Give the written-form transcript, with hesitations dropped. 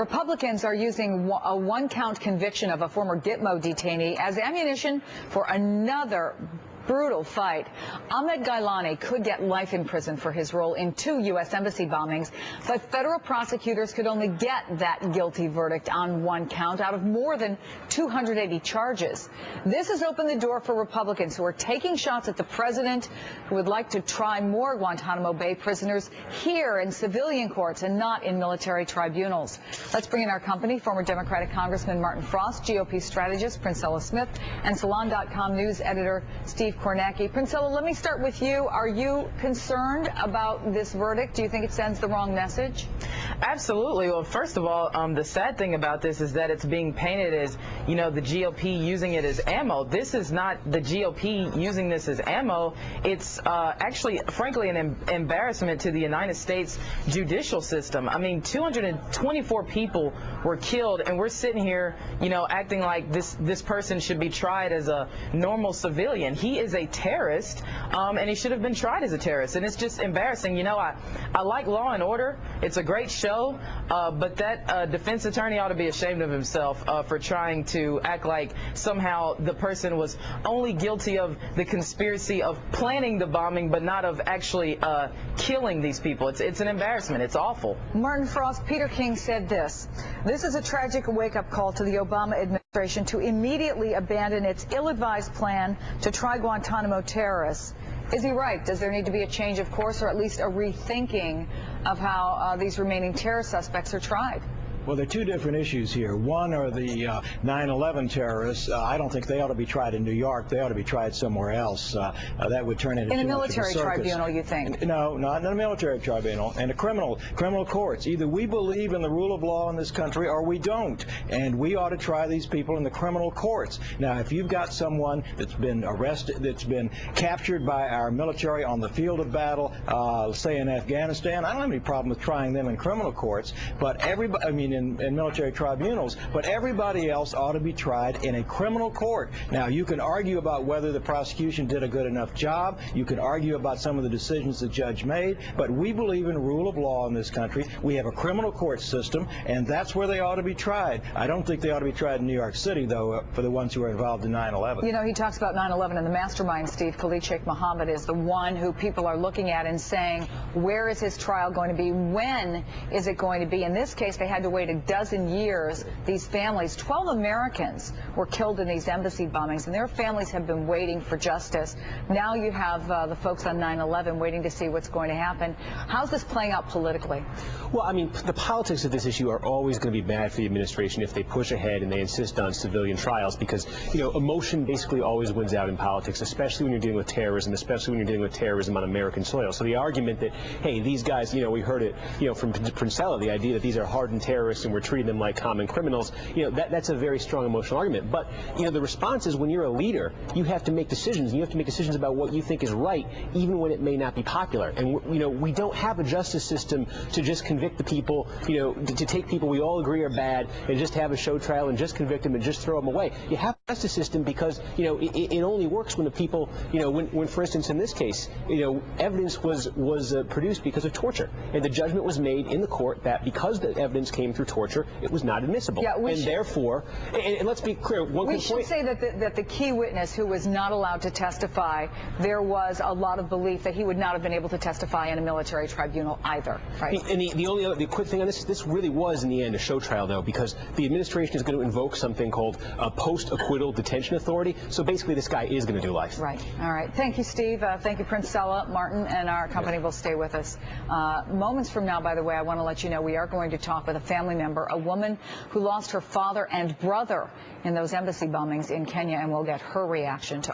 Republicans are using a one-count conviction of a former Gitmo detainee as ammunition for another brutal fight. Ahmed Gailani could get life in prison for his role in 2 U.S. embassy bombings, but federal prosecutors could only get that guilty verdict on 1 count out of more than 280 charges. This has opened the door for Republicans who are taking shots at the president, who would like to try more Guantanamo Bay prisoners here in civilian courts and not in military tribunals. Let's bring in our company, former Democratic Congressman Martin Frost, GOP strategist Princella Smith, and Salon.com news editor Steve Kornacki. Princella, let me start with you. Are you concerned about this verdict? Do you think it sends the wrong message? Absolutely. Well, first of all, the sad thing about this is that it's being painted as, you know, the GOP using it as ammo. This is not the GOP using this as ammo. It's actually, frankly, an embarrassment to the United States judicial system. I mean, 224 people were killed, and we're sitting here, you know, acting like this person should be tried as a normal civilian. He is a terrorist, and he should have been tried as a terrorist, and it's just embarrassing. You know, I like Law and Order. It's a great show, but that defense attorney ought to be ashamed of himself for trying to act like somehow the person was only guilty of the conspiracy of planning the bombing, but not of actually killing these people. It's an embarrassment. It's awful. Martin Frost, Peter King said this is a tragic wake-up call to the Obama administration to immediately abandon its ill-advised plan to try Guantanamo terrorists. Is he right? Does there need to be a change of course, or at least a rethinking of how these remaining terror suspects are tried? Well, there are 2 different issues here. One are the 9/11 terrorists. I don't think they ought to be tried in New York. They ought to be tried somewhere else. That would turn into in a military tribunal, you think? No, not in a military tribunal. And a criminal courts. Either we believe in the rule of law in this country or we don't. And we ought to try these people in the criminal courts. Now, if you've got someone that's been arrested, that's been captured by our military on the field of battle, say in Afghanistan, I don't have any problem with trying them in criminal courts. But everybody, I mean, in military tribunals, but everybody else ought to be tried in a criminal court. Now, you can argue about whether the prosecution did a good enough job. You can argue about some of the decisions the judge made, but we believe in rule of law in this country. We have a criminal court system, and that's where they ought to be tried. I don't think they ought to be tried in New York City, though, for the ones who are involved in 9/11. You know, he talks about 9/11 and the mastermind, Steve. Khalid Sheikh Mohammed is the one who people are looking at and saying, where is his trial going to be? When is it going to be? In this case, they had to wait a dozen years. These families, 12 Americans were killed in these embassy bombings, and their families have been waiting for justice. Now you have the folks on 9/11 waiting to see what's going to happen. How's this playing out politically? Well, I mean, the politics of this issue are always going to be bad for the administration if they push ahead and they insist on civilian trials, because, you know, emotion basically always wins out in politics, especially when you're dealing with terrorism, especially when you're dealing with terrorism on American soil. So the argument that, hey, these guys, you know, we heard it, you know, from Princella, the idea that these are hardened terrorists and we're treating them like common criminals, you know, that's a very strong emotional argument. But, you know, the response is when you're a leader, you have to make decisions. And you have to make decisions about what you think is right, even when it may not be popular. And, you know, we don't have a justice system to just convict the people, you know, to take people we all agree are bad and just have a show trial and just convict them and just throw them away. You have a justice system because, you know, it only works when the people, you know, when for instance, in this case, you know, evidence was produced because of torture. And the judgment was made in the court that because the evidence came through torture, it was not admissible. Yeah, and therefore, and let's be clear, we should say that the key witness who was not allowed to testify, there was a lot of belief that he would not have been able to testify in a military tribunal either, right? And the quick thing on this really was in the end a show trial, though, because the administration is going to invoke something called a post-acquittal detention authority. So basically, this guy is going to do life. Right. All right. Thank you, Steve. Thank you, Princella. Martin and our company will stay with us. Moments from now, by the way, I want to let you know we are going to talk with a family member, a woman who lost her father and brother in those embassy bombings in Kenya, and we'll get her reaction to